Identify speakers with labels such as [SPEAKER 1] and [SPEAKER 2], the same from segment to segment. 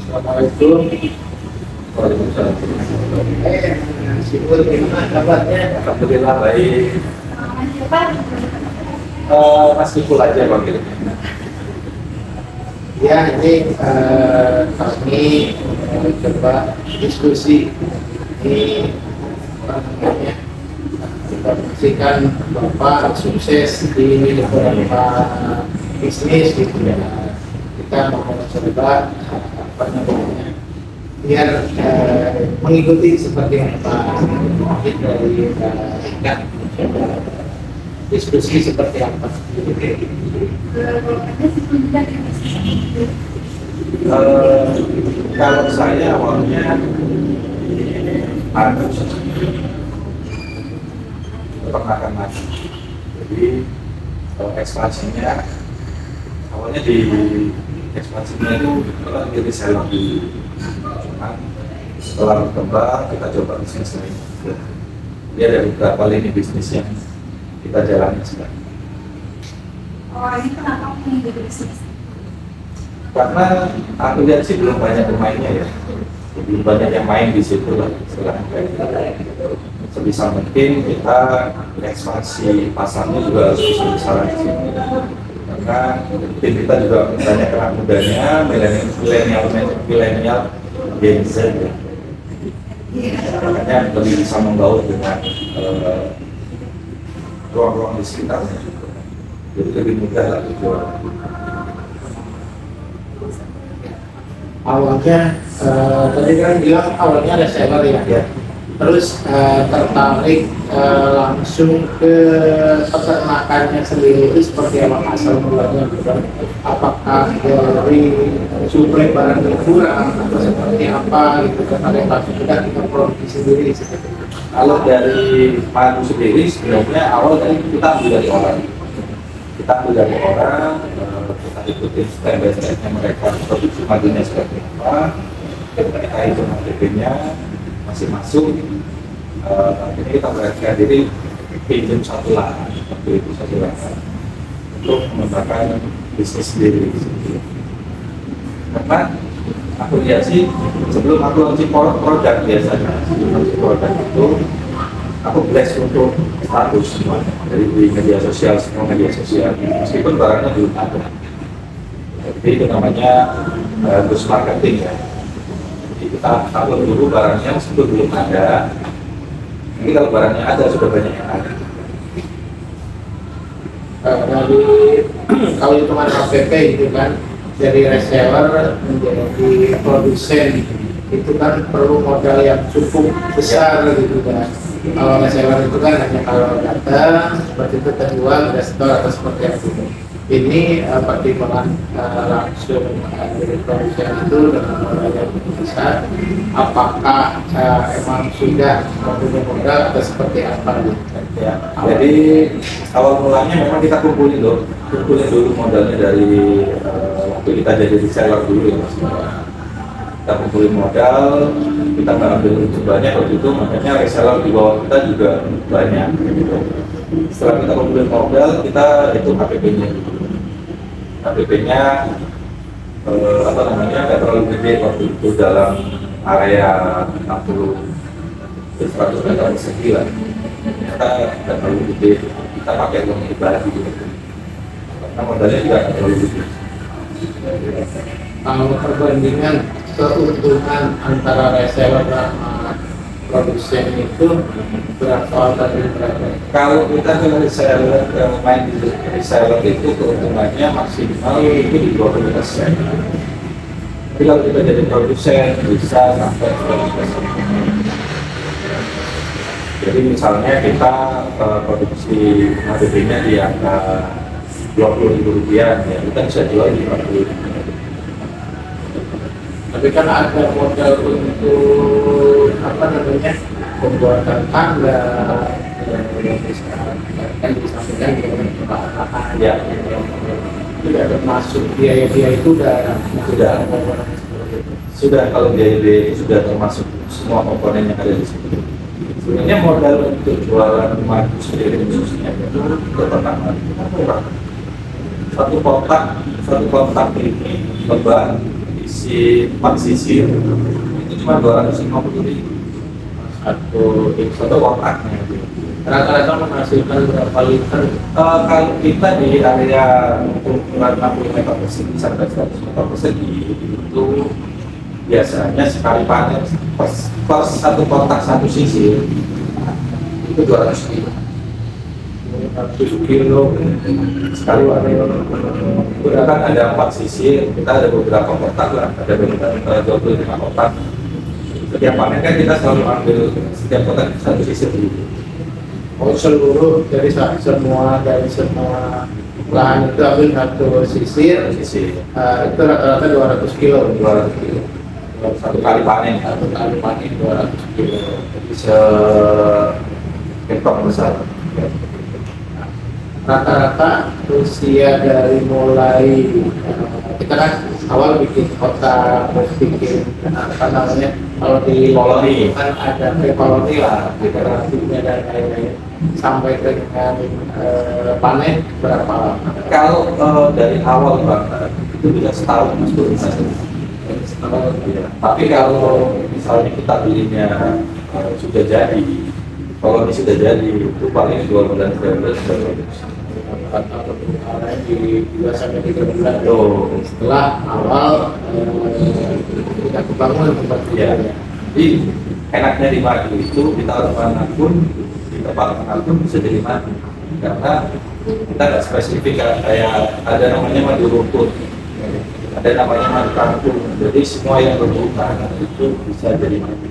[SPEAKER 1] Assalamualaikum.
[SPEAKER 2] Waalaikumsalam.
[SPEAKER 1] Sibuk gimana kabarnya?
[SPEAKER 2] Alhamdulillah baik. Masih full aja panggilnya.
[SPEAKER 1] Ya, ini kami coba diskusi ini apa namanya, kita pastikan Bapak sukses di beberapa bisnis gitu ya. Kita mau coba apa namanya biar mengikuti seperti apa dari tingkat diskusi seperti apa.
[SPEAKER 2] Kalau saya awalnya peternakan lagi. Jadi ekspansinya awalnya di ekspansinya itu jadi seller di cuman setelah berkembang kita coba bisnis lain. Jadi ada beberapa lini bisnis yang kita jalani sekarang.
[SPEAKER 3] Oh, ini kenapa memilih bisnis?
[SPEAKER 2] Karena aku lihat sih belum banyak pemainnya ya, belum banyak yang main di situ lah sekarang kayak gitu. Sebisa mungkin kita ekspansi pasarnya juga harus bisa besar di sini. Karena tim kita juga banyak anak mudanya, milenial Gen Z ya. Makanya lebih bisa membaur dengan ruang-ruang di sekitarnya juga. Jadi lebih mudah lah dijual.
[SPEAKER 1] Awalnya tadi kan bilang awalnya ada seller ya. Terus tertarik langsung ke peternakannya sendiri itu seperti apa asal mulanya gitu? Apakah dari suplai barang yang kurang atau seperti apa gitu kan? Ada yang langsung kita produksi sendiri seperti itu.
[SPEAKER 2] Kalau dari madu sendiri sebenarnya awal dari kita ambil dari orang, kita ikutin step by stepnya mereka produksi madunya seperti apa, kita hitung HDP-nya masih masuk, akhirnya kita beranikan diri pinjam satu lahan, waktu itu satu lahan untuk mengembangkan bisnis sendiri. Karena aku lihat sih sebelum aku launching produk biasanya, sebelum launching produk itu aku bless untuk status semua dari media sosial, semua media sosial meskipun barangnya belum ada. Jadi itu namanya boost marketing ya. Jadi kita upload dulu barangnya meskipun belum ada. Tapi kalau barangnya ada sudah banyak yang ada.
[SPEAKER 1] Dari kalau hitungan KPP gitu kan, dari reseller menjadi produsen itu kan perlu modal yang cukup besar gitu kan. Kalau reseller itu kan hanya kalau datang seperti itu terjual ada store atau seperti itu. Ini pertimbangan langsung dari produsen itu dengan modal yang besar. Apakah emang sudah mempunyai modal atau seperti apa gitu?
[SPEAKER 2] Ya, jadi awal mulanya memang kita kumpulin dulu modalnya dari waktu kita jadi reseller dulu ya. Kita kumpulin modal, kita nggak ambil untuk banyak waktu itu, makanya reseller di bawah kita juga banyak gitu. Setelah kita kumpulin modal, kita hitung HPP-nya HPP-nya apa namanya, nggak terlalu gede waktu itu dalam area 60 100 meter persegi lah. Kita nggak terlalu gede, kita pakai uang ibadah gitu. Karena modalnya juga nggak terlalu gede.
[SPEAKER 1] Kalau perbandingan keuntungan antara reseller sama produsen itu berapa dari berapa?
[SPEAKER 2] Kalau kita ke reseller, main di reseller itu keuntungannya maksimal itu di 20%. Tapi kalau kita jadi produsen bisa sampai 100%. Jadi misalnya kita produksi HDP-nya di angka Rp20.000 ya, kita bisa jual di Rp40.000.
[SPEAKER 1] Tapi kan ada modal untuk apa namanya pembuatan tangga yang kan disampaikan dengan bahan
[SPEAKER 2] Ya.
[SPEAKER 1] Tidak termasuk biaya-biaya itu
[SPEAKER 2] Sudah kalau biaya itu sudah termasuk semua komponen yang ada di situ. Sebenarnya modal untuk jualan madu sendiri khususnya itu pertama murah. Satu kotak ini lebar isi 4 sisi itu cuma 250.000 satu kotaknya.
[SPEAKER 1] Rata-rata menghasilkan berapa liter?
[SPEAKER 2] Kalau kita di area ukuran 60 meter persegi sampai 100 meter persegi itu biasanya sekali panen per satu kotak satu sisi itu 200 kilo.
[SPEAKER 1] 100 kilo
[SPEAKER 2] Sekali panen. Kita kan ada 4 sisi, kita ada beberapa kotak lah, ada beberapa 25 kotak. Setiap panen kan kita selalu ambil setiap kotak satu sisi dulu.
[SPEAKER 1] Oh, seluruh dari semua lahan itu ambil satu sisir,
[SPEAKER 2] Sisi
[SPEAKER 1] itu rata-rata 200 kilo.
[SPEAKER 2] 200 kilo. Satu kali panen.
[SPEAKER 1] Satu kali panen 200 kilo.
[SPEAKER 2] Bisa hektar besar.
[SPEAKER 1] Rata-rata usia dari mulai kita kan awal bikin kota, terus bikin apa namanya, kalau di
[SPEAKER 2] Koloni.
[SPEAKER 1] kan ada koloni lah, generasinya dan lain-lain, sampai dengan panen berapa lama?
[SPEAKER 2] Kalau dari awal banget itu bisa setahun mas Bro. Iya. Tapi kalau misalnya kita belinya sudah jadi, kalau ini sudah jadi itu paling 2 bulan 3 bulan sudah bagus.
[SPEAKER 1] Atau di 2 sampai 3 bulan
[SPEAKER 2] Tuh.
[SPEAKER 1] setelah awal kita kebangun tempat
[SPEAKER 2] Ya.
[SPEAKER 1] kerjanya.
[SPEAKER 2] Jadi enaknya di madu itu kita harus manapun di tempat manapun bisa jadi madu karena kita nggak spesifik kayak ada namanya madu rumput, ada namanya madu kampung, jadi semua yang berhubungan itu bisa jadi madu.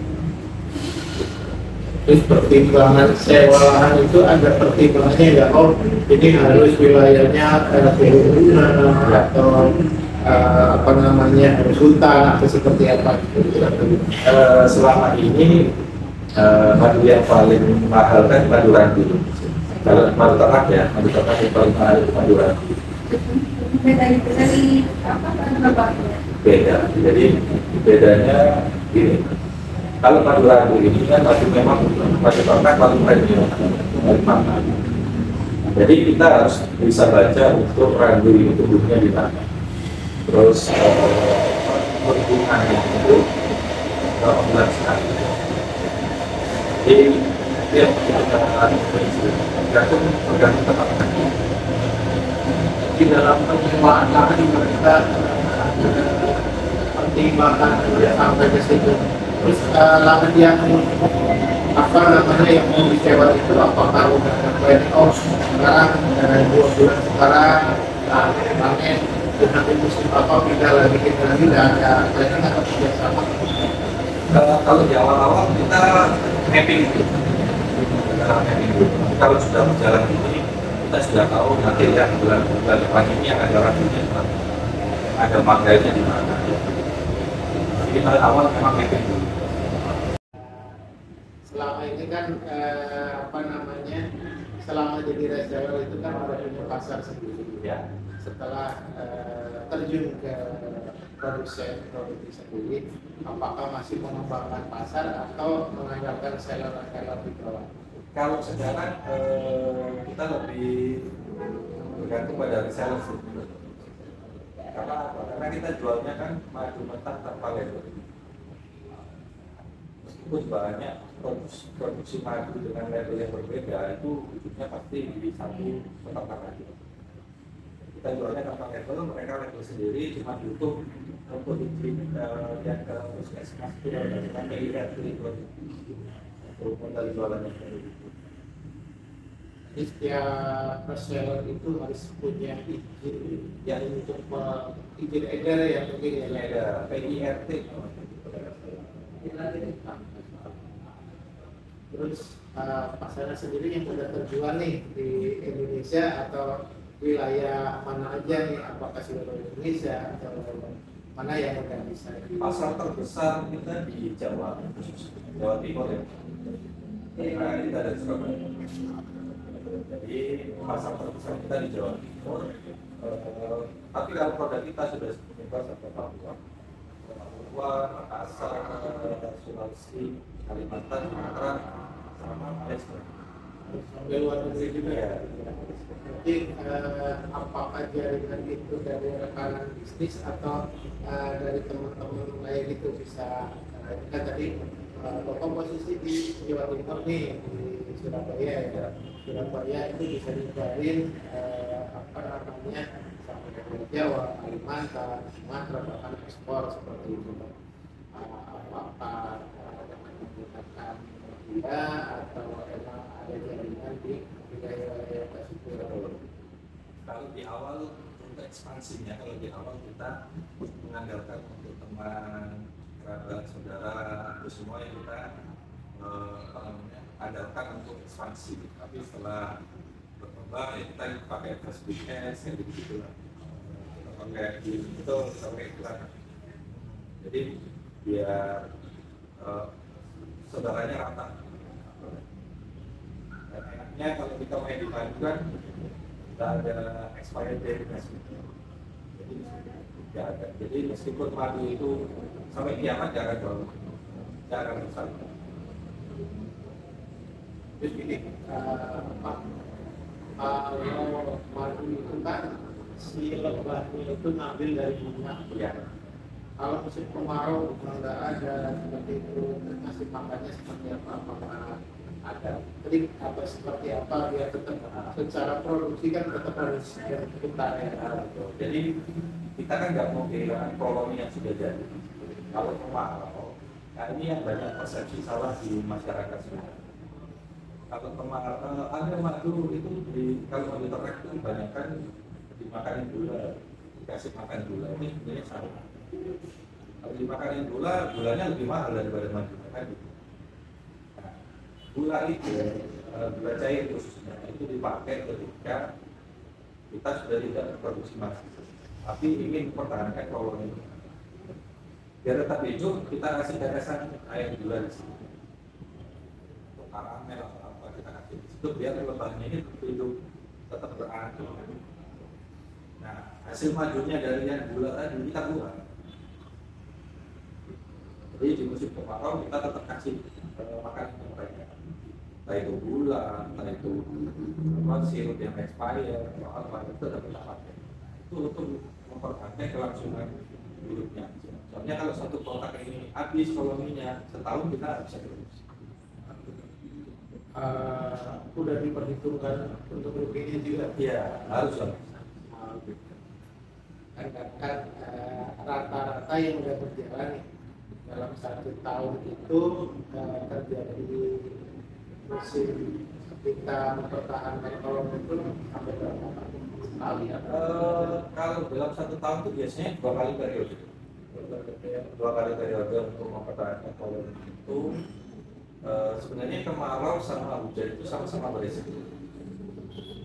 [SPEAKER 1] Terus pertimbangan sewa lahan itu ada pertimbangannya nggak? Oh, ini harus wilayahnya perkebunan atau apa namanya, harus hutan atau seperti apa?
[SPEAKER 2] Selama ini madu yang paling mahal kan madu randu. Kalau madu ternak ya, madu ternak yang paling mahal itu madu randu.
[SPEAKER 3] Beda itu dari apa berapa?
[SPEAKER 2] Beda. Jadi bedanya gini. Kalau madu randu ini kan madu memang madu ternak paling premium, paling mahal. Jadi kita harus bisa baca untuk randu ini tumbuhnya di mana. Terus perhubungannya itu berapa bulan sekali. Jadi dia tergantung tempat.
[SPEAKER 1] Di dalam penyewaan lahan mereka pertimbangan sampai ke situ. Terus lahan yang apa namanya yang mau disewa itu apakah udah sampai sekarang 2 bulan sekarang panen, terus nanti musim apa pindah lagi dan ada planning atau kerjasama?
[SPEAKER 2] Kalau di awal-awal kita mapping dulu. Kalau sudah berjalan ini, kita sudah tahu nanti yang bulan depan ini akan jalan di mana, ada marganya di mana. Jadi pada awal memang mapping dulu.
[SPEAKER 1] Selama ini kan apa namanya, selama jadi reseller itu kan udah punya pasar sendiri.
[SPEAKER 2] Ya.
[SPEAKER 1] Setelah terjun ke produksi sendiri, apakah masih mengembangkan pasar atau mengandalkan seller-seller di bawah?
[SPEAKER 2] Kalau sekarang kita lebih bergantung pada reseller sih. Karena apa? Karena kita jualnya kan madu mentah tanpa label. Meskipun banyak produksi madu dengan label yang berbeda, itu ujungnya pasti di satu peternak aja. Kita jualnya tanpa label, mereka label sendiri, cuma butuh untuk izin yang ke puskesmas itu dari PIR itu untuk modal jualannya sendiri.
[SPEAKER 1] Setiap reseller itu harus punya izin yang untuk izin edar ya mungkin ya.
[SPEAKER 2] Ini ada PIRT.
[SPEAKER 1] Terus pasarnya sendiri yang sudah terjual nih di Indonesia atau wilayah mana aja nih, apakah seluruh Indonesia atau mana yang udah bisa?
[SPEAKER 2] Pasar terbesar kita di Jawa Timur ya. Nah, kita ada di Surabaya. Jadi pasar terbesar kita di Jawa Timur. Tapi kalau produk kita sudah menyebar sampai Papua, Makassar, Sulawesi, Kalimantan, Sumatera, sama Malaysia.
[SPEAKER 1] harus sampai luar negeri juga ya. Jadi apakah jaringan itu dari rekanan bisnis atau dari teman-teman lain itu bisa kan tadi Bapak posisi di Jawa Timur nih di Surabaya ya. Surabaya itu bisa dijarin apa namanya sampai ke Jawa, Kalimantan, Sumatera bahkan ekspor seperti itu. Apakah dengan menggunakan media atau emang ada jaringan di wilayah-wilayah tersebut?
[SPEAKER 2] Kalau di awal untuk ekspansinya, kalau di awal kita mengandalkan untuk teman, kerabat, saudara, itu semua yang kita apa namanya, andalkan untuk ekspansi. Tapi setelah berkembang, ya kita pakai Facebook Ads, kayak gitu lah. Kita pakai itu, kita pakai iklan. Jadi biar saudaranya rata. Dan enaknya kalau kita main di madu kan tidak ada expired date-nya. Jadi tidak ada. Jadi meskipun madu itu sampai kiamat jarang rusak.
[SPEAKER 1] Terus gini, Pak, kalau madu itu kan si lebahnya itu ngambil dari minyak.
[SPEAKER 2] Ya.
[SPEAKER 1] Kalau musim kemarau nggak ada seperti itu, ngasih makannya seperti apa? Apakah ada trik apa seperti apa biar tetap secara produksi kan tetap harus yang bentar ya.
[SPEAKER 2] Jadi kita kan nggak mau kehilangan koloni yang sudah jadi. Kalau kemarau, nah ini yang banyak persepsi salah di masyarakat sebenarnya. Kalau kemarau, ada madu itu kalau madu ternak itu kebanyakan dimakanin gula, dikasih makan gula, ini sebenarnya salah. Kalau dimakanin gula, gulanya lebih mahal daripada madu kan gitu. Nah, gula itu, gula cair khususnya itu dipakai ketika kita sudah tidak produksi madu, tapi ingin mempertahankan koloni. Biar tetap hidup, kita kasih tetesan air gula di sini. Untuk karamel atau apa kita kasih di situ biar lebahnya ini hidup tetap beratur. Nah, hasil madunya dari yang gula tadi kita buang. Jadi di musim kemarau kita tetap kasih makan yang mereka, entah itu gula, entah itu sirup yang expired atau apa, itu tetap kita pakai. Itu untuk mempertahankan kelangsungan hidupnya. Soalnya kalau satu kotak ini habis koloninya setahun kita bisa produksi.
[SPEAKER 1] Udah diperhitungkan untuk ruginya juga.
[SPEAKER 2] Iya, harus lah.
[SPEAKER 1] Kan rata-rata yang udah berjalan nih, dalam 1 tahun itu terjadi musim kita mempertahankan koloni itu sampai berapa kali ya?
[SPEAKER 2] Kalau dalam 1 tahun itu biasanya 2 kali periode. 2 kali periode untuk mempertahankan koloni itu. Sebenarnya kemarau sama hujan itu sama-sama berisiko.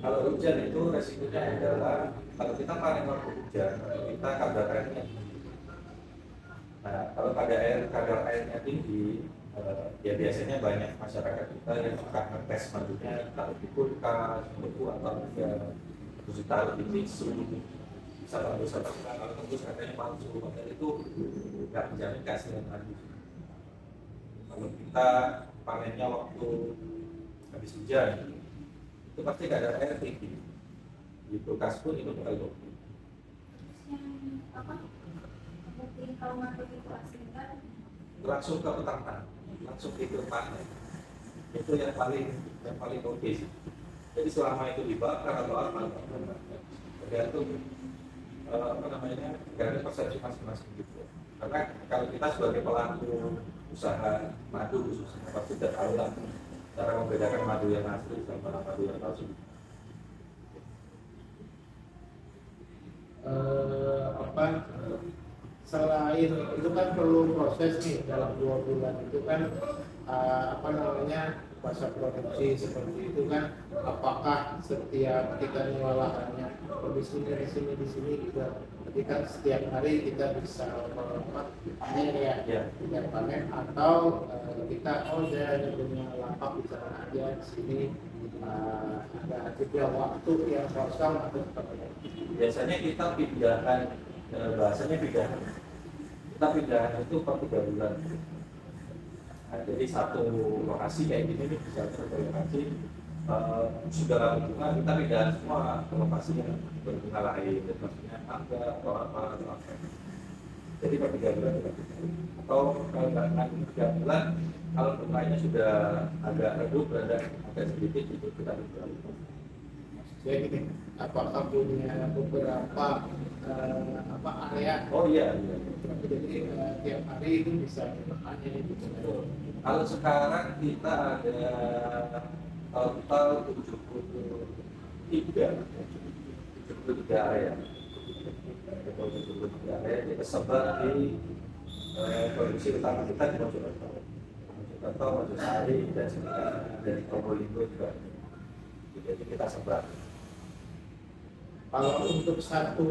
[SPEAKER 2] Kalau hujan itu resikonya adalah kalau kita panen waktu hujan, kita kadar airnya. Nah, kalau kadar airnya tinggi, ya biasanya banyak masyarakat kita yang akan ngetes madunya taruh di kulkas, beku atau enggak, terus ditaruh di tisu, bisa tembus atau enggak. Kalau tembus katanya palsu, padahal itu nggak menjamin keaslian madu. Kalau kita panennya waktu habis hujan, itu pasti kadar air tinggi. Di kulkas pun itu terlalu.
[SPEAKER 3] Terus yang apa? Mungkin kalau madu itu asli kan?
[SPEAKER 2] Langsung ke petang, langsung ke panen. Itu yang paling oke sih. Jadi selama itu dibakar atau apa, tergantung apa namanya, tergantung persepsi masing-masing gitu. Karena kalau kita sebagai pelaku usaha madu khususnya pasti tidak tahu lah cara membedakan madu yang asli sama madu yang palsu.
[SPEAKER 1] Selain itu kan perlu proses nih dalam 2 bulan itu kan apa namanya masa produksi seperti itu kan, apakah setiap kita mengolahannya di sini juga, jadi kan setiap hari kita bisa panen ya, tidak panen atau kita saya hanya punya lapak di sana aja di sini, ada juga waktu yang kosong atau seperti itu.
[SPEAKER 2] Biasanya kita pindahkan, bahasanya pindahan. Kita pindahan itu per 3 bulan. Nah, jadi satu lokasi kayak gini nih, bisa satu lokasi sudah ramai bunga, kita pindah semua ke lokasi yang berbunga lain, dan maksudnya mangga atau apa atau apa. Jadi per 3 bulan atau kalau nggak nanti 3 bulan, kalau bunganya sudah agak redup, agak sedikit itu kita pindah.
[SPEAKER 1] Jadi gini, apakah punya beberapa area?
[SPEAKER 2] Oh iya, iya.
[SPEAKER 1] Jadi tiap hari itu bisa bertanya itu.
[SPEAKER 2] Kalau sekarang kita ada total 73 area. Total 73 area yang tersebar di produksi utama kita di Mojokerto, Mojosari, dan sekitar dari Probolinggo juga. Jadi kita sebar.
[SPEAKER 1] Kalau untuk satu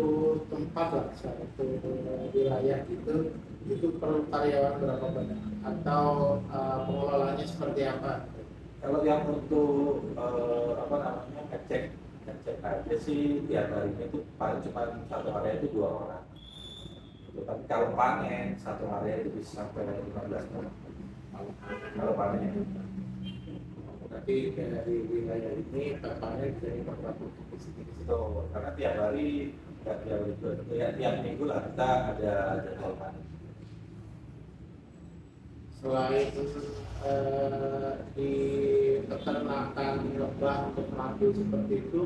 [SPEAKER 1] tempat lah, satu wilayah itu perlu karyawan berapa banyak? Atau pengelolanya seperti apa?
[SPEAKER 2] Kalau yang untuk ngecek aja sih tiap harinya itu paling cuma satu area itu 2 orang. Tapi kalau panen satu area itu bisa sampai 15 orang. Kalau panen.
[SPEAKER 1] Tapi dari wilayah ini panen dari beberapa titik.
[SPEAKER 2] Itu karena tiap hari nggak tiap hari tiap minggu lah kita ada jadwal panen.
[SPEAKER 1] Selain di peternakan lebah untuk mengambil seperti itu,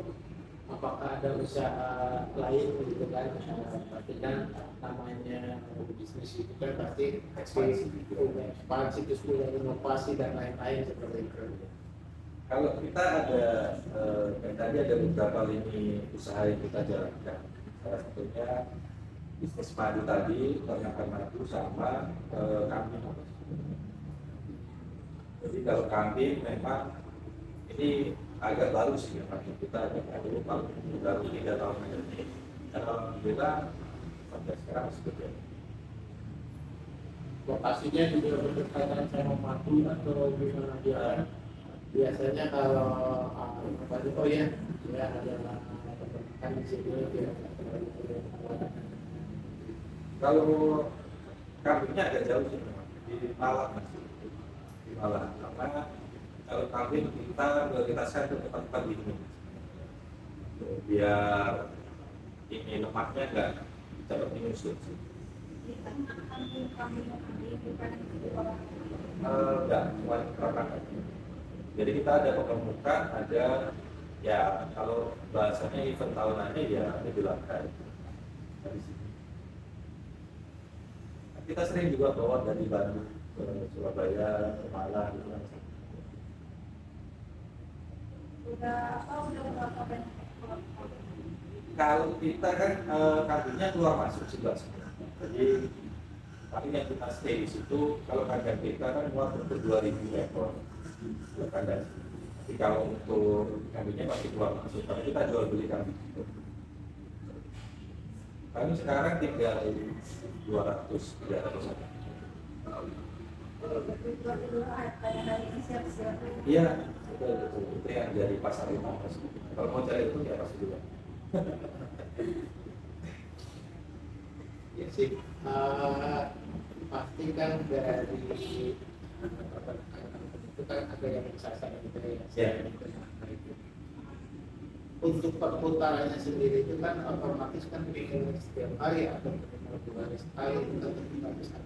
[SPEAKER 1] apakah ada usaha lain gitu kan? Tapi kan namanya bisnis itu kan pasti punya ekspansi, terus punya inovasi dan lain-lain seperti itu.
[SPEAKER 2] Kalau kita ada tadi ada beberapa lini usaha yang kita jalankan. Salah satunya bisnis madu tadi, peternakan madu sama kambing. Jadi kalau kambing memang ini agak baru sih, memang kita agak baru 3 tahun ini. Dan alhamdulillah sampai sekarang seperti ini.
[SPEAKER 1] Lokasinya juga berdekatan sama madu atau gimana dia? Biasanya kalau oh ya, dia adalah peternakan di sini dia.
[SPEAKER 2] Kalau kambingnya agak jauh sih memang di Malang masih di Malang, karena kalau kambing kita prioritaskan ke tempat-tempat dingin biar ini lemaknya nggak cepat menyusut. Enggak, cuma peternakan. Jadi kita ada pengemukan, ada ya kalau bahasanya event tahunannya ya dibilangkan dari sini. Kita sering juga bawa dari Bandung ke Surabaya, ke Malang gitu kan.
[SPEAKER 3] Udah berapa banyak?
[SPEAKER 2] Kalau kita kan kambingnya keluar masuk juga sebenarnya. Jadi paling yang kita stay di situ, kalau kandang kita kan muat untuk 2.000 ekor kandang. Tapi kalau untuk kambingnya pasti keluar masuk, tapi kita jual beli kambing. Kami sekarang tinggal 200-300 aja. Iya, itu yang dari pasar lima. Kalau mau cari itu ya pasti juga.
[SPEAKER 1] Ya sih, pasti kan dari itu kan ada yang disasar gitu ya. Untuk perputarannya sendiri itu kan otomatis kan bikin setiap hari atau 2 hari sekali itu kan kita bisa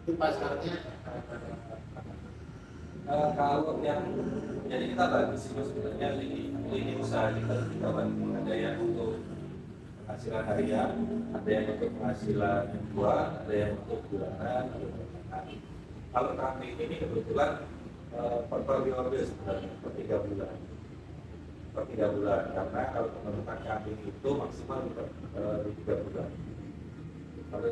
[SPEAKER 1] itu pasarnya
[SPEAKER 2] kalau yang jadi kita bagi sih sebenarnya lini usaha kita juga ada yang untuk penghasilan harian, ada yang untuk penghasilan mingguan, ada yang untuk bulanan, ada yang untuk hari. Kalau kambing ini kebetulan per periode sebenarnya per 3 bulan. Per 3 bulan, karena kalau pembentukan kambing itu maksimal di 3 bulan. Kalau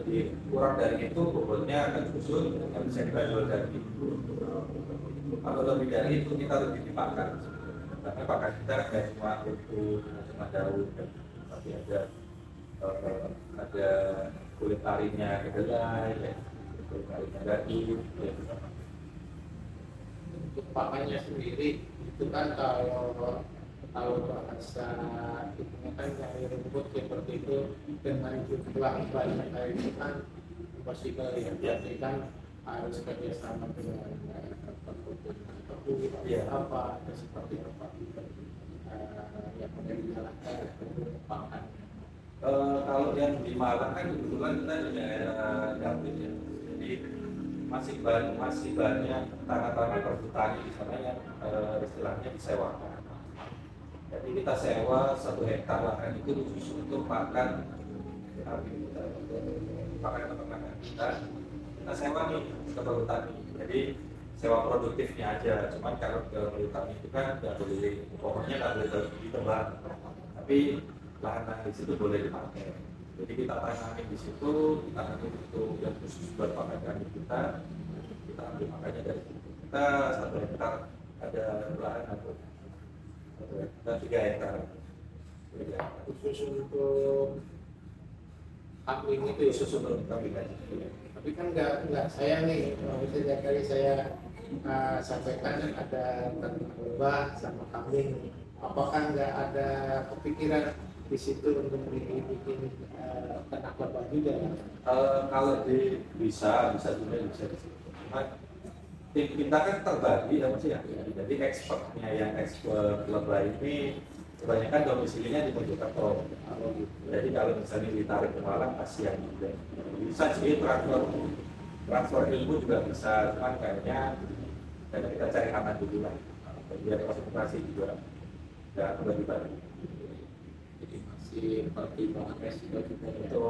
[SPEAKER 2] kurang dari itu bobotnya akan susul, yang bisa kita jual daging. Kalau lebih dari itu kita lebih dipakan. Karena pakan kita nggak cuma untuk cuma daun, tapi ada kulit taringnya kedelai, ya, kulit taringnya daging. Ya.
[SPEAKER 1] untuk pakannya sendiri itu kan kalau bahasa itu kan dari rumput seperti itu dengan jumlah banyak kayak itu kan possible ya. Jadi kan harus kerjasama dengan perkebunan
[SPEAKER 2] Iya.
[SPEAKER 1] apa atau seperti apa yang menjadi jalankan pengembangan.
[SPEAKER 2] Kalau yang di Malang kan kebetulan kita di daerah Dampit ya, jadi masih banyak tanah-tanah perhutani di sana yang istilahnya disewakan. Jadi kita sewa 1 hektar lahan itu khusus untuk pakan peternakan kita sewa nih ke perhutani. Jadi sewa produktifnya aja. Cuman kalau ke perhutani itu kan nggak boleh, pokoknya nggak boleh ditebang. Tapi lahan di situ boleh dipakai. Jadi kita tanami di situ, kita nanti untuk yang khusus buat pakan kami kita ambil makanya dari situ. Kita 1 hektar ada lahan atau 3 hektar.
[SPEAKER 1] Khusus untuk kambing itu ya,
[SPEAKER 2] Khusus untuk kami aja.
[SPEAKER 1] tapi kan nggak saya nih, misalnya kali saya sampaikan ada ternak lebah sama kambing, apakah nggak ada kepikiran di situ untuk bikin ternak lebah juga?
[SPEAKER 2] Kalau bisa juga bisa di situ. Cuma tim kita kan terbagi ya Mas ya. Jadi expertnya yang expert lebah ini kebanyakan domisilinya di Mojokerto. Jadi kalau misalnya ditarik ke Malang kasihan juga. Bisa sih transfer ilmu juga bisa, cuman kayaknya kita cari aman dulu lah. Biar konsentrasi juga dan bagi-bagi.
[SPEAKER 1] Jadi masih pertimbangan resiko juga ya.
[SPEAKER 2] Itu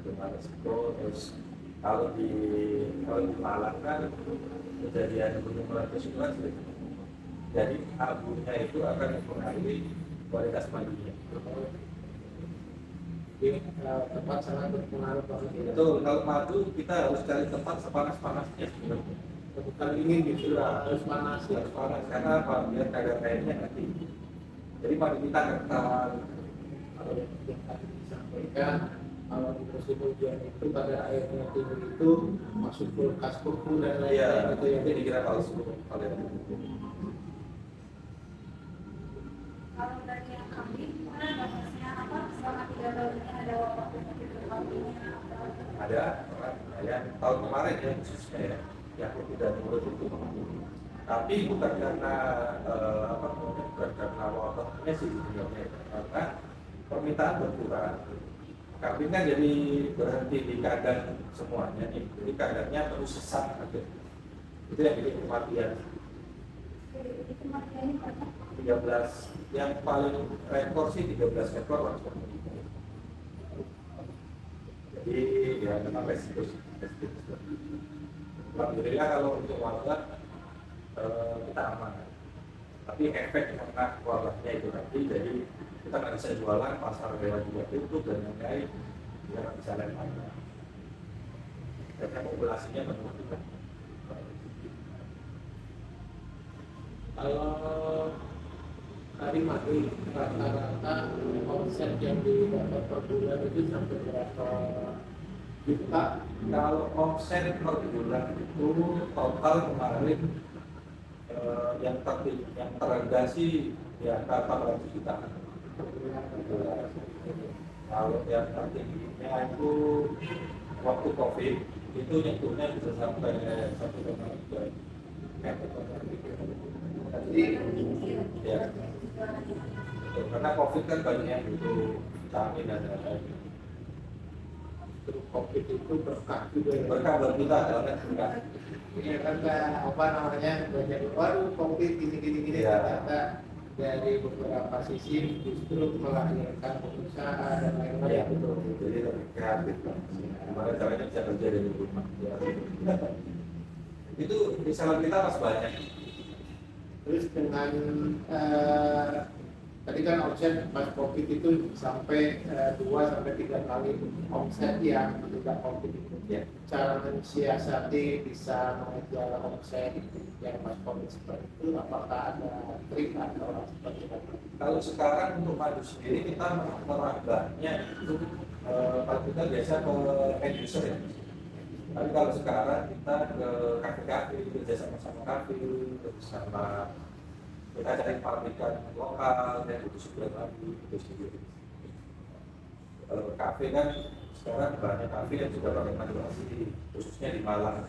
[SPEAKER 2] dengan resiko. Terus kalau di Malang kan kejadian gunung meletus itu kan sering. Jadi abunya itu akan mempengaruhi kualitas mandinya.
[SPEAKER 1] Jadi tempat sangat berpengaruh banget ya.
[SPEAKER 2] Itu kalau madu kita harus cari tempat sepanas-panasnya sebenarnya.
[SPEAKER 1] Bukan dingin justru harus panas ya.
[SPEAKER 2] Harus panas karena apa? Biar kadar airnya nanti. Jadi madu kita kental.
[SPEAKER 1] Kalau yang tadi disampaikan, kalau di musim hujan itu pada airnya tinggi itu masuk kulkas kuku dan lain-lain
[SPEAKER 2] Iya,
[SPEAKER 1] gitu ya.
[SPEAKER 2] jadi dikira palsu kalau yang
[SPEAKER 3] Kalau dari yang kambing, mana bagusnya apa? Selama 3 tahun ini ada wabah penyakit kambingnya atau
[SPEAKER 2] ada orang yang tahun kemarin ya khususnya ya yang tidak nurut itu, tapi bukan karena bukan karena wabahnya sih sebenarnya, karena permintaan berkurang. Kambing kan jadi berhenti di kandang semuanya nih, jadi kandangnya terus sesak aja. Itu yang bikin kematian.
[SPEAKER 3] jadi kematiannya banyak?
[SPEAKER 2] 13 yang paling rekor sih 13 ekor langsung. Jadi ya memang resiko. Alhamdulillah kalau untuk wabah kita aman. Tapi efek karena wabahnya itu nanti, jadi kita nggak bisa jualan, pasar hewan juga tutup dan lain-lain, kita nggak bisa lempar. Karena populasinya menurun.
[SPEAKER 1] Kalau hari mati rata-rata omset yang didapat per bulan itu sampai berapa juta?
[SPEAKER 2] Kalau omset per bulan itu total kemarin yang terendah sih di angka 400 juta. Kalau yang tertingginya itu waktu COVID itu nyentuhnya bisa sampai 1,3
[SPEAKER 1] Jadi
[SPEAKER 2] ya. Karena COVID kan banyak yang butuh vitamin dan lain-lain.
[SPEAKER 1] terus COVID itu berkah juga ya.
[SPEAKER 2] Berkah buat kita banget berkah.
[SPEAKER 1] Ini kan apa namanya banyak waduh COVID gini
[SPEAKER 2] Iya.
[SPEAKER 1] ternyata dari beberapa sisi justru melahirkan perusahaan dan
[SPEAKER 2] Ya
[SPEAKER 1] lain-lain.
[SPEAKER 2] betul. Jadi lebih kreatif kan. Gimana caranya bisa kerja dari rumah. Ya. Itu misalnya kita masih banyak.
[SPEAKER 1] Terus dengan tadi kan omset pas COVID itu sampai 2 sampai 3 kali omset yang tidak COVID itu.
[SPEAKER 2] Ya.
[SPEAKER 1] Cara mensiasati bisa mengejar omset yang pas COVID seperti itu, apakah ada trik atau seperti apa?
[SPEAKER 2] Kalau sekarang untuk madu sendiri kita merambahnya itu kalau kita biasa ke end user ya. Tapi kalau sekarang kita ke kafe-kafe, kerja sama kafe, sama kita cari pabrikan lokal yang butuh sebulan lagi itu sendiri. Kalau ke kafe kan sekarang banyak kafe yang sudah pakai madu asli, khususnya di Malang.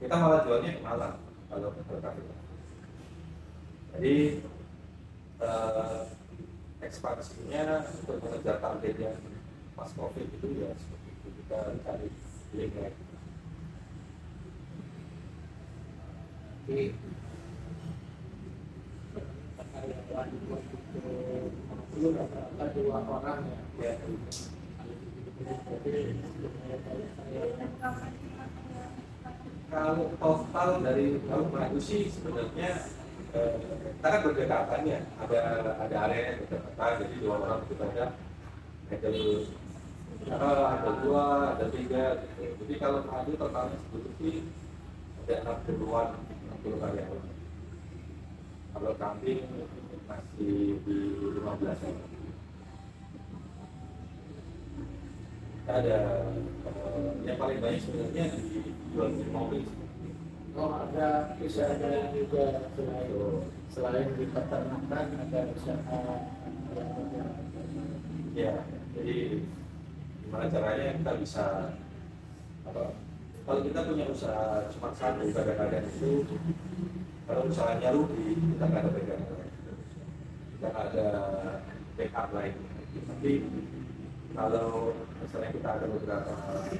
[SPEAKER 2] Kita malah jualnya ke Malang kalau per kapita. Jadi ekspansinya untuk mengejar target yang pas COVID itu ya seperti itu, kita cari linknya.
[SPEAKER 1] Jadi karyawan itu rata-rata 2 orang ya. Jadi
[SPEAKER 2] Kalau total dari kalau maju sih sebenarnya kita kan berdekatan ya, ada area yang berdekatan, jadi 2 orang itu banyak, ada 2, ada 3 gitu. Jadi kalau maju totalnya sebetulnya sih ada 60-an, 60 karyawan. Kalau kambing masih di 15 orang. Ada yang paling banyak sebenarnya di jual mobil.
[SPEAKER 1] oh ada bisa ada juga selain di peternakan ada usaha
[SPEAKER 2] Ya, jadi gimana caranya kita bisa kalau kita punya usaha cuma satu kadang-kadang itu kalau usahanya rugi kita nggak ada pegangan, kita nggak ada backup lain. Tapi kalau misalnya kita ada beberapa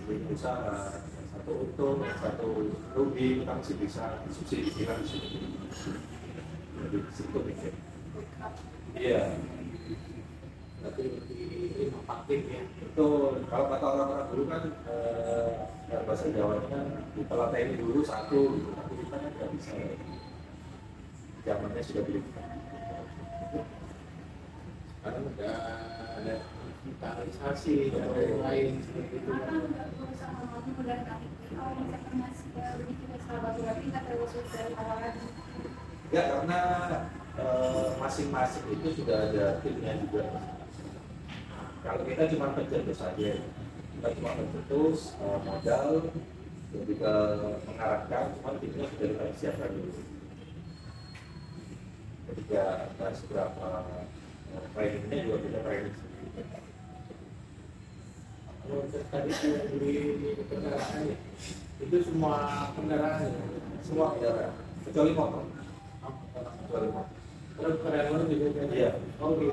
[SPEAKER 2] unit usaha, yang satu untung, yang satu rugi, kita masih bisa subsidi kita di sini. Jadi situ mikir. Iya.
[SPEAKER 1] tapi lebih inovatif ya.
[SPEAKER 2] Betul, kalau kata orang-orang dulu kan bahasa Jawanya kan ditelateni dulu satu gitu, tapi kita kan nggak bisa, zamannya sudah berubah.
[SPEAKER 1] Sekarang udah ada digitalisasi dan lain-lain seperti itu.
[SPEAKER 3] Kenapa nggak berusaha membangun dan kami kalau misalkan masih begitu besar berarti nggak terus dari awal lagi.
[SPEAKER 2] Ya karena masing-masing itu sudah ada timnya juga. Kalau kita cuma pencetus saja, kita cuma pencetus modal, lebih ke mengarahkan, cuma timnya sudah kita siapkan dulu. Ketika ada seberapa trainingnya juga kita training sendiri.
[SPEAKER 1] Kalau tadi yang beli kendaraan ya, itu semua kendaraan ya.
[SPEAKER 2] Semua kendaraan, kecuali motor. Kecuali motor.
[SPEAKER 1] Terus karyawan juga kan?
[SPEAKER 2] Iya.
[SPEAKER 1] Oh gitu.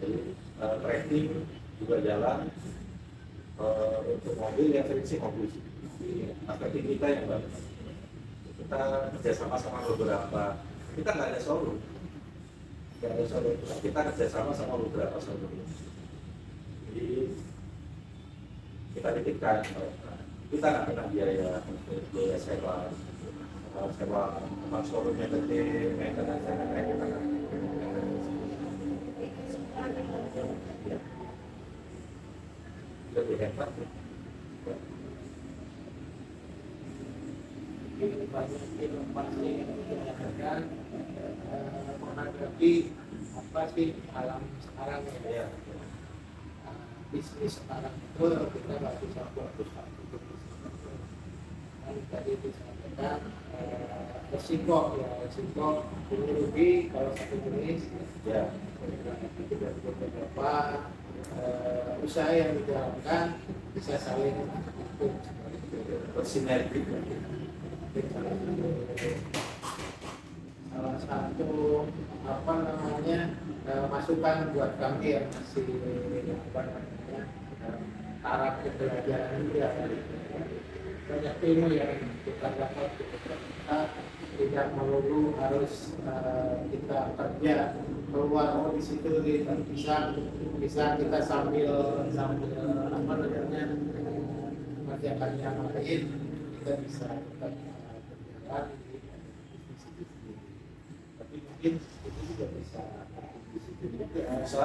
[SPEAKER 2] Jadi tracking juga jalan. Untuk mobil yang sering sih mobil sih. Marketing kita yang bagus. Kita kerjasama sama beberapa. Kita nggak ada showroom. Nggak ada showroom. Kita kerjasama sama beberapa showroom. Jadi kita titipkan. Kita nggak kena biaya sewa. Sewa tempat showroomnya gede, maintenance kita nggak. Ya. Lebih hebat ya.
[SPEAKER 1] Banyak inovasi yang dilakukan menghadapi apa sih alam sekarang ya.
[SPEAKER 2] Iya.
[SPEAKER 1] Bisnis sekarang itu kita nggak bisa fokus satu bisnis. Kan tadi disampaikan resiko ini rugi kalau satu jenis
[SPEAKER 2] Ya.
[SPEAKER 1] tidak beberapa usaha yang dijalankan bisa saling
[SPEAKER 2] Bersinergi.
[SPEAKER 1] salah satu apa namanya masukan buat kami yang masih apa namanya taraf pembelajaran juga banyak ilmu yang kita dapat kita tidak melulu harus kita kerja keluar di situ bisa kita sambil apa namanya mengerjakan yang lain kita bisa tetap berjalan di bisnis itu sendiri. Tapi mungkin itu juga bisa di situ juga.
[SPEAKER 2] Bisa.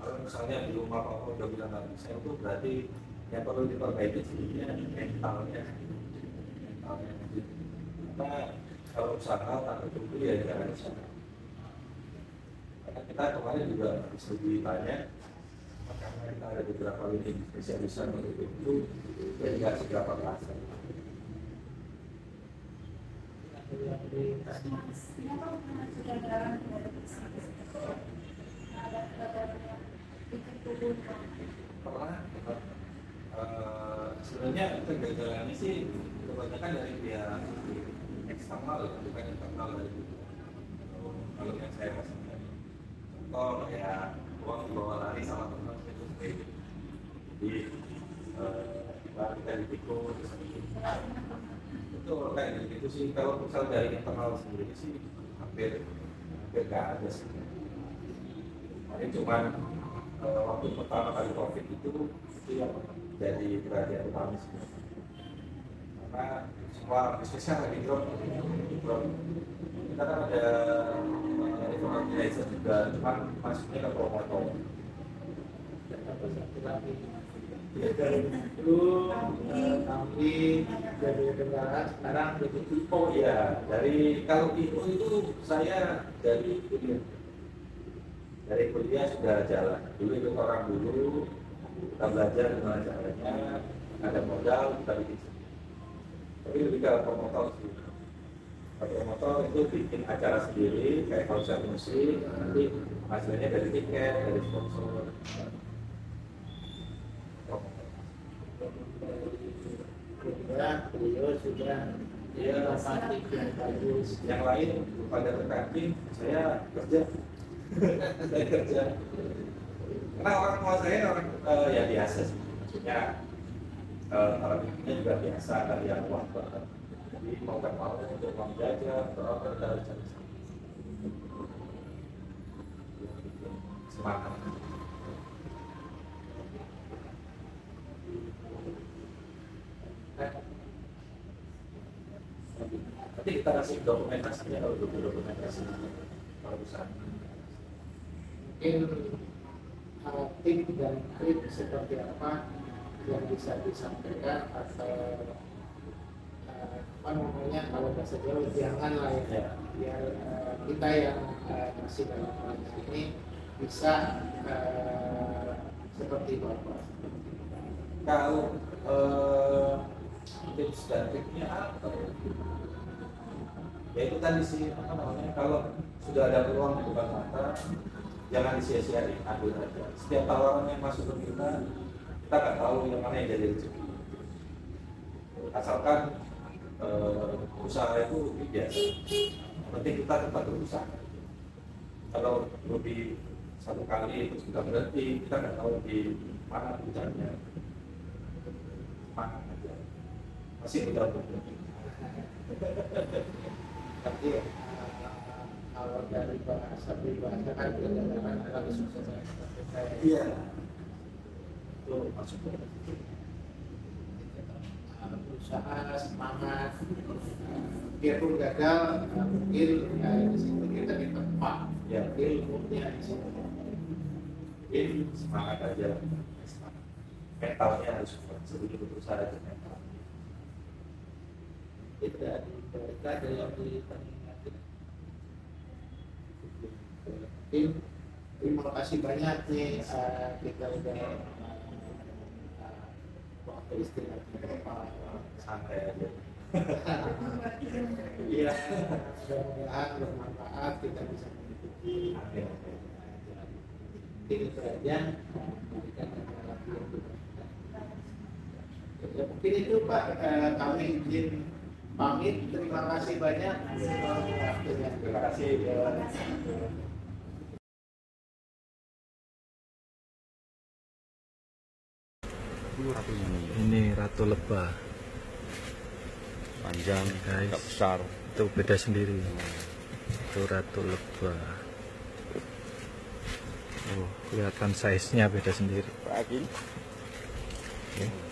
[SPEAKER 2] Kalau misalnya di rumah Pak udah bilang nggak bisa, itu berarti yang perlu diperbaiki sebenarnya mentalnya. Karena kalau usaha tak tertentu ya jangan usaha. Karena kita kemarin juga bisa ditanya, karena kita ada beberapa lini spesialisan untuk itu, jadi nggak seberapa kerasa.
[SPEAKER 3] Kenapa pernah sudah jarang dari bisnis? Ada yang bikin turun.
[SPEAKER 2] Pernah Sebenarnya kegagalannya sih kebanyakan dari pihak eksternal ya, bukan internal dari itu. Kalau yang saya rasakan, contoh kayak uang dibawa lari sama teman itu sendiri. Jadi kita ditipu, itu kayak gitu sih. Kalau misal dari internal sendiri sih hampir nggak ada sih. Paling cuman waktu pertama kali COVID itu yang jadi perhatian utama sih. Karena semua bisnisnya lagi drop. Kita kan ada organizer juga, cuman masuknya ke promotor.
[SPEAKER 1] Dan apa satu lagi? Ya dari dulu kami jadi kendaraan sekarang jadi tipe.
[SPEAKER 2] Oh iya, kalau itu saya dari kuliah sudah jalan. Dulu ikut orang dulu, kita belajar gimana caranya, ada modal kita bikin sendiri. Tapi lebih ke promotor sih. Promotor itu bikin acara sendiri, kayak konser musik, nanti hasilnya dari tiket, dari sponsor.
[SPEAKER 1] Beliau sudah inovatif yang bagus.
[SPEAKER 2] Yang lain pada terkaki, saya kerja. Saya kerja. Karena orang tua saya orang ya biasa sih, maksudnya orang ini juga biasa dari yang uang banget. Jadi mau nggak mau untuk uang jajan, berapa kita harus cari semangat. Nanti kita kasih dokumentasinya kalau dokumentasi perusahaan.
[SPEAKER 1] Mungkin tim dan trik seperti apa yang bisa disampaikan atau apa namanya kalau bahasa Jawa jangan lah ya, biar kita yang masih dalam proses ini bisa seperti Bapak.
[SPEAKER 2] Kalau tips dan triknya apa? Ya itu tadi sih, apa namanya, kalau sudah ada peluang di depan mata, jangan disia-siain, ambil aja. Setiap tawaran yang masuk ke kita nggak tahu yang mana yang jadi rezeki. Asalkan usaha itu biasa, yang penting kita tetap berusaha. Kalau lebih satu kali terus kita berhenti, kita nggak tahu di mana puncaknya. Mana aja, masih mudah-mudah.
[SPEAKER 1] Tapi kalau dari bahasa pribadi kan berdasarkan kali sukses saya.
[SPEAKER 2] Iya. Itu masuk
[SPEAKER 1] usaha semangat, biarpun gagal, mungkin di situ kita di tempat,
[SPEAKER 2] ya
[SPEAKER 1] ilmunya di situ.
[SPEAKER 2] ini semangat aja, semangat. Mentalnya harus kuat, sebelum berusaha itu mental.
[SPEAKER 1] Kita ada yang diperingati. Terima kasih banyak nih kita udah waktu istirahat
[SPEAKER 2] Santai aja.
[SPEAKER 1] Iya, mudah-mudahan bermanfaat kita bisa mengikuti.
[SPEAKER 2] Amin.
[SPEAKER 1] Itu aja. Ya, mungkin itu Pak, kami izin pamit. Terima kasih banyak.
[SPEAKER 2] Terima kasih.
[SPEAKER 4] Ini ratu lebah
[SPEAKER 5] Panjang,
[SPEAKER 4] guys,
[SPEAKER 5] agak besar.
[SPEAKER 4] itu beda sendiri. Itu ratu lebah. Oh, kelihatan size-nya beda sendiri.
[SPEAKER 5] Lagi.
[SPEAKER 4] Oke.